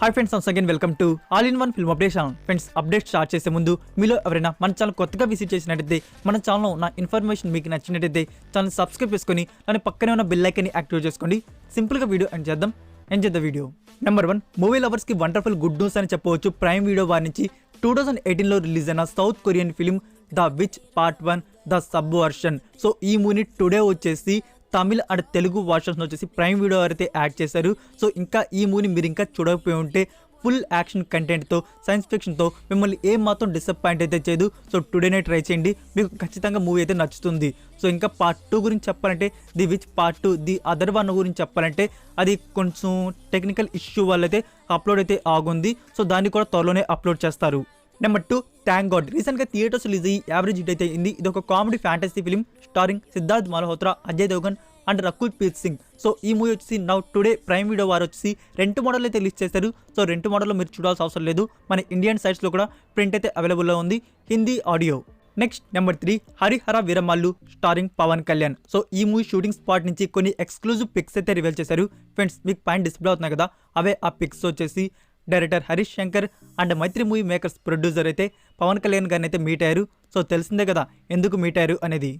Hi friends, once again welcome to all in one film update channel. Friends, update start చేసే ముందు మీలో ఎవరైనా మన ఛానల్ కొత్తగా విజిట్ చేసినట్టయితే మన ఛానల్లో ఉన్న ఇన్ఫర్మేషన్ మీకు నచ్చినట్టయితే ఛానల్ సబ్స్క్రైబ్ చేసుకొని దాని పక్కనే ఉన్న బెల్ ఐకాన్ని యాక్టివేట్ చేసుకోండి. సింపుల్గా video enjoy the video. Number 1, movie లవర్స్కి వండర్ఫుల్ గుడ్ న్యూస్ అని చెప్పవచ్చు. ప్రైమ్ వీడియో వారి నుంచి 2018లో రిలీజ్ అయిన south Korean film the witch part 1 the subversion. So ఈ మూవీ టుడే వచ్చేసి తమిళ్ అండ్ తెలుగు వర్షన్స్ వచ్చేసి ప్రైమ్ వీడియో అయితే యాడ్ చేశారు. సో ఇంకా ఈ మూవీని మీరు ఇంకా చూడకపోయి ఉంటే ఫుల్ యాక్షన్ కంటెంట్తో సైన్స్ ఫిక్షన్తో మిమ్మల్ని ఏం మాత్రం డిసప్పాయింట్ అయితే చేయదు. సో టుడేనే ట్రై చేయండి, మీకు ఖచ్చితంగా మూవీ అయితే నచ్చుతుంది. సో ఇంకా పార్ట్ 2 గురించి చెప్పాలంటే the which part 2 the other one గురించి చెప్పాలంటే అది కొంచెం టెక్నికల్ ఇష్యూ వల్ల అయితే అప్లోడ్ అయితే ఆగుంది. సో దాన్ని కూడా త్వరలోనే అప్లోడ్ చేస్తారు. Number 2, thank God. రీసెంట్గా థియేటర్స్ రిలీజ్ అయ్యి యావరేజ్ హిట్ అయితే అయింది. ఇది ఒక comedy fantasy film starring Siddharth Malhotra, Ajay Devgn and Rakul Preet Singh. So ఈ మూవీ వచ్చేసి నౌ టుడే ప్రైమ్ వీడియో వారు వచ్చేసి రెంట్ మోడల్ అయితే రిలీజ్ చేశారు. సో రెంట్ మోడల్లో మీరు చూడాల్సిన అవసరం లేదు, మన ఇండియన్ సైట్స్లో కూడా ప్రింట్ అయితే అవైలబుల్లో ఉంది, Hindi audio. Next number 3, Harihara Veeramallu starring Pawan Kalyan. So ఈ మూవీ షూటింగ్ స్పాట్ నుంచి కొన్ని ఎక్స్క్లూజివ్ పిక్స్ అయితే రివీల్ చేశారు. ఫ్రెండ్స్, మీకు పైన డిస్ప్లే అవుతున్నాయి కదా, అవే ఆ పిక్స్ వచ్చేసి director Harish Shankar and Mythri movie makers producer అయితే పవన్ కళ్యాణ్ గారిని అయితే మీట్ అయ్యారు. సో తెలిసిందే కదా ఎందుకు మీట్ అయ్యారు అనేది.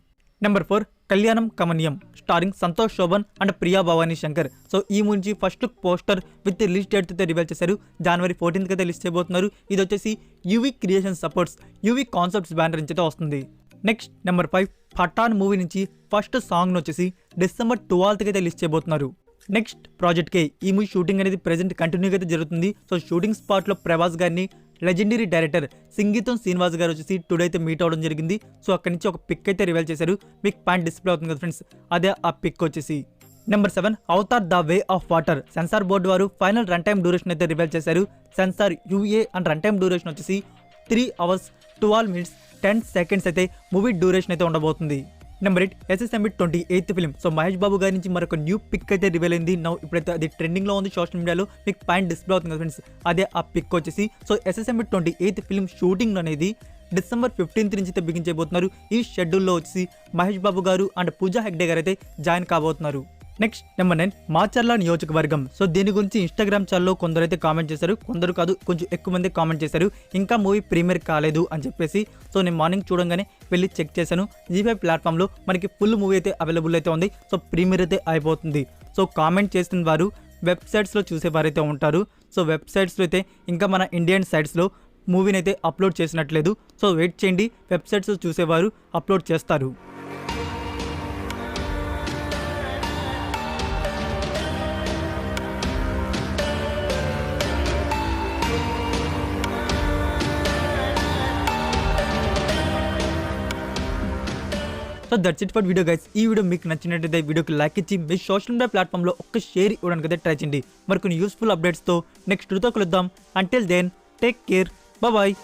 Number 4, Kalyanam Kamaneeyam starring Santosh Sobhan and Priya Bhavani Shankar. So ఈ మూవీ నుంచి first look poster with release date అయితే రివీల్ చేశారు. జనవరి 14th అయితే రిలీజ్ చేయబోతున్నారు. ఇది వచ్చేసి UV creation supports UV concepts banner నుంచి అయితే వస్తుంది. నెక్స్ట్ నెంబర్ 5, పఠాన్ మూవీ నుంచి ఫస్ట్ సాంగ్ను వచ్చేసి డిసెంబర్ 12th అయితే రిలీజ్ చేయబోతున్నారు. నెక్స్ట్ ప్రాజెక్ట్ కే ఈ మూవీ షూటింగ్ అనేది ప్రెజెంట్ కంటిన్యూగా అయితే జరుగుతుంది. సో షూటింగ్ స్పాట్లో ప్రభాస్ గారిని లెజెండరీ డైరెక్టర్ సింగీతం శ్రీనివాస్ గారు వచ్చేసి టుడే అయితే మీట్ అవ్వడం జరిగింది. సో అక్కడి నుంచి ఒక పిక్ అయితే రివీల్ చేశారు. మీకు పాయింట్ డిస్ప్లే అవుతుంది కదా ఫ్రెండ్స్, అదే ఆ పిక్ వచ్చేసి. Number 7, Avatar the way of water. Censor board వారు ఫైనల్ రన్ టైమ్ డ్యూరేషన్ అయితే రివీల్ చేశారు. Censor UA and run time duration వచ్చేసి 3 hours 12 minutes 10 seconds అయితే మూవీ డ్యూరేషన్ అయితే ఉండబోతుంది. Number 8, SSMB 28th film. So Mahesh Babu గారి నుంచి మరొక న్యూ పిక్ అయితే రివీల్ అయింది. నౌ ఇప్పుడైతే అది ట్రెండింగ్లో ఉంది సోషల్ మీడియాలో. మీకు పాయింట్ డిస్ప్లే అవుతుంది కదా ఫ్రెండ్స్, అదే ఆ పిక్ వచ్చేసి. So SSMB 28th film shooting అనేది డిసెంబర్ 15th నుంచి అయితే బిగిన్ చేయబోతున్నారు. ఈ షెడ్యూల్లో వచ్చేసి మహేష్ బాబు గారు అండ్ పూజా హెగ్డే గారు అయితే జాయిన్ కాబోతున్నారు. నెక్స్ట్ నెంబర్ 9, మాచర్ల నియోజకవర్గం. సో దీని గురించి ఇన్స్టాగ్రామ్ ఛానల్లో కొందరు అయితే కామెంట్ చేశారు, కొందరు కాదు కొంచెం ఎక్కువ మంది కామెంట్ చేశారు ఇంకా మూవీ ప్రీమియర్ కాలేదు అని చెప్పేసి. సో నేను మార్నింగ్ చూడంగానే వెళ్ళి చెక్ చేశాను. G5 ప్లాట్ఫామ్లో మనకి ఫుల్ మూవీ అయితే అవైలబుల్ అయితే ఉంది. సో ప్రీమియర్ అయితే అయిపోతుంది. సో కామెంట్ చేసిన వారు వెబ్సైట్స్లో చూసేవారైతే ఉంటారు. సో వెబ్సైట్స్లో అయితే ఇంకా మన ఇండియన్ సైట్స్లో మూవీని అయితే అప్లోడ్ చేసినట్లేదు. సో వెయిట్ చేయండి, వెబ్సైట్స్లో చూసేవారు అప్లోడ్ చేస్తారు. So that's it for video guys. ఈ వీడియో మీకు నచ్చినట్టయితే వీడియోకి లైక్ ఇచ్చి మీ సోషల్ మీడియా ప్లాట్ఫామ్లో ఒక్క షేర్ ఇవ్వడానికి అయితే ట్రై చేయండి. మరి కొన్ని యూస్ఫుల్ అప్డేట్స్తో నెక్స్ట్ 2తో కలుద్దాం. Until then take care, bye.